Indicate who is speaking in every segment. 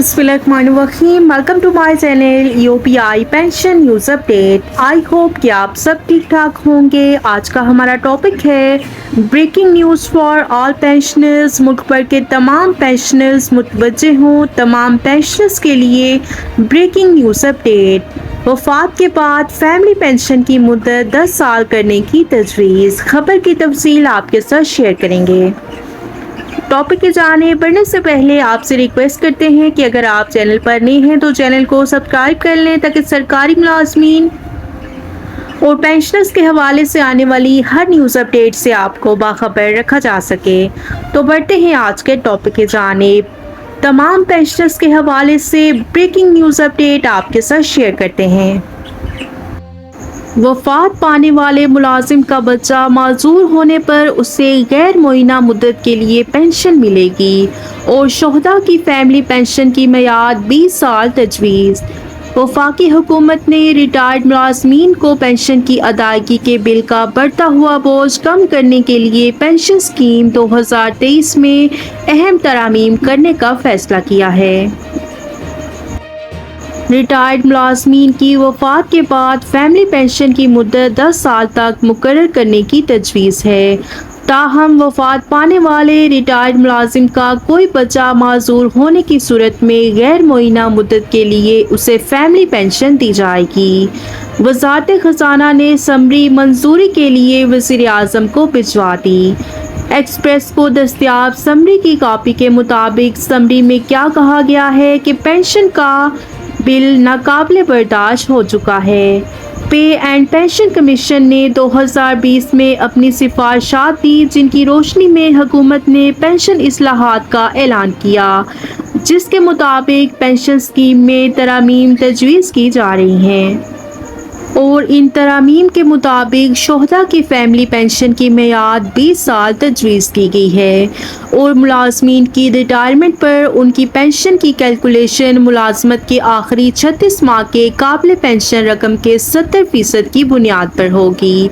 Speaker 1: बिस्मिल्लाहिर्रहमानिर्रहीम। Welcome to my channel UPI pension news update. I hope कि आप सब ठीक ठाक होंगे। आज का हमारा टॉपिक है breaking news for all pensioners. मुल्क भर के तमाम पेंशनर्स मुतवज्जे हों। तमाम पेंशनर्स के लिए ब्रेकिंग न्यूज़ अपडेट। वफात के बाद फैमिली पेंशन की मुद्दत 10 साल करने की तजवीज़। खबर की तफसील आपके साथ शेयर करेंगे। टॉपिक के जाने बढ़ने से पहले आपसे रिक्वेस्ट करते हैं कि अगर आप चैनल पर नए हैं तो चैनल को सब्सक्राइब कर लें ताकि सरकारी मुलाजमीन और पेंशनर्स के हवाले से आने वाली हर न्यूज़ अपडेट से आपको बाखबर रखा जा सके। तो बढ़ते हैं आज के टॉपिक के जाने। तमाम पेंशनर्स के हवाले से ब्रेकिंग न्यूज़ अपडेट आपके साथ शेयर करते हैं। वफात पाने वाले मुलाजिम का बच्चा माजूर होने पर उसे गैर मुअय्यना मुद्दत के लिए पेंशन मिलेगी और शोहदा की फैमिली पेंशन की मियाद 20 साल तजवीज़। वफाकी हुकूमत ने रिटायर्ड मुलाजमीन को पेंशन की अदायगी के बिल का बढ़ता हुआ बोझ कम करने के लिए पेंशन स्कीम 2023 में अहम तरामीम करने का फैसला किया है। रिटायर्ड मुलाजमीन की वफात के बाद फैमिली पेंशन की मुद्दत 10 साल तक मुकर्रर करने की तजवीज़ है। ताहम वफात पाने वाले रिटायर्ड मुलाजिम का कोई बच्चा माजूर होने की सूरत में गैर मुअय्यना मुद्दत के लिए उसे फैमिली पेंशन दी जाएगी। वज़ारत ख़ज़ाना ने समरी मंजूरी के लिए वज़ीर आज़म को भिजवा दी। एक्सप्रेस को दस्तयाब समरी की कॉपी के मुताबिक समरी में क्या कहा गया है कि पेंशन का बिल नाकाबिले बर्दाश्त हो चुका है। पे एंड पेंशन कमीशन ने 2020 में अपनी सिफारिशात दी, जिनकी रोशनी में हुकूमत ने पेंशन इस्लाहात का ऐलान किया, जिसके मुताबिक पेंशन स्कीम में तरामीम तजवीज़ की जा रही हैं और इन तरामीम के मुताबिक शोहदा की फैमिली पेंशन की मियाद 20 साल तजवीज़ की गई है और मुलाजमीन की रिटायरमेंट पर उनकी पेंशन की कैलकुलेशन मुलाजमत के आखिरी 36 माह के काबिल पेंशन रकम के 70% की बुनियाद पर होगी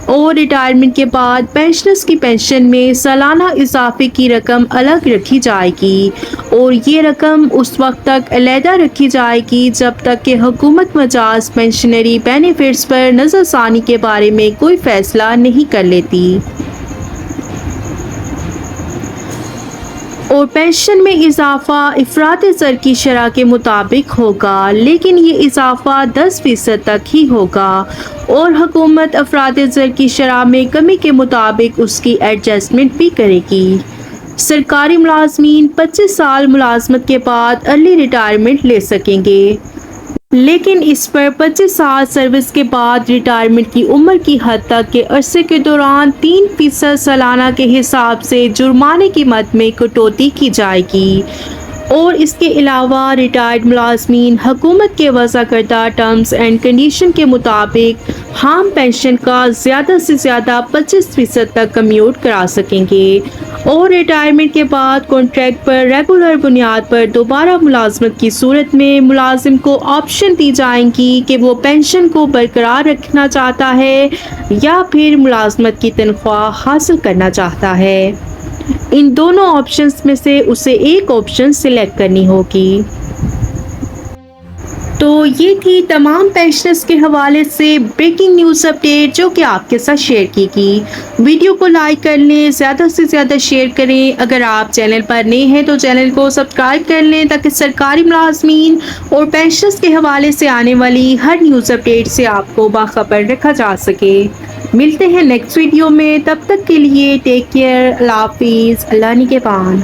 Speaker 1: और रिटायरमेंट के बाद पेंशनर्स की पेंशन में सालाना इजाफे की रकम अलग रखी जाएगी और ये रकम उस वक्त तक अलहदा रखी जाएगी जब तक कि हुकूमत मजाज पेंशनरी बेनिफिट्स पर नज़रसानी के बारे में कोई फैसला नहीं कर लेती। और पेंशन में इजाफा इफरात ज़र की शरह के मुताबिक होगा, लेकिन ये इजाफा 10% तक ही होगा और हुकूमत अफराद ज़र की शरह में कमी के मुताबिक उसकी एडजस्टमेंट भी करेगी। सरकारी मुलाजमीन 25 साल मुलाजमत के बाद अर्ली रिटायरमेंट ले सकेंगे, लेकिन इस पर 25 साल सर्विस के बाद रिटायरमेंट की उम्र की हद तक के अरसे के दौरान 3% सालाना के हिसाब से जुर्माने की मद में कटौती की जाएगी और इसके अलावा रिटायर्ड मुलाजमीन हुकूमत के वज़ा करदा टर्म्स एंड कंडीशन के मुताबिक हाम पेंशन का ज़्यादा से ज़्यादा 25% तक कम्यूट करा सकेंगे और रिटायरमेंट के बाद कॉन्ट्रैक्ट पर रेगुलर बुनियाद पर दोबारा मुलाजमत की सूरत में मुलाजिम को ऑप्शन दी जाएंगी कि वो पेंशन को बरकरार रखना चाहता है या फिर मुलाजमत की तनख्वाह हासिल करना चाहता है। इन दोनों ऑप्शंस में से उसे एक ऑप्शन सिलेक्ट करनी होगी। तो ये थी तमाम पेंशनर्स के हवाले से ब्रेकिंग न्यूज़ अपडेट जो कि आपके साथ शेयर की गई। वीडियो को लाइक कर लें, ज़्यादा से ज़्यादा शेयर करें। अगर आप चैनल पर नए हैं तो चैनल को सब्सक्राइब कर लें ताकि सरकारी मुलाजमीन और पेंशनर्स के हवाले से आने वाली हर न्यूज़ अपडेट से आपको बाखबर रखा जा सके। मिलते हैं नेक्स्ट वीडियो में, तब तक के लिए टेक केयर, अल्लाह हाफिज़, अल्लाह निगहबान।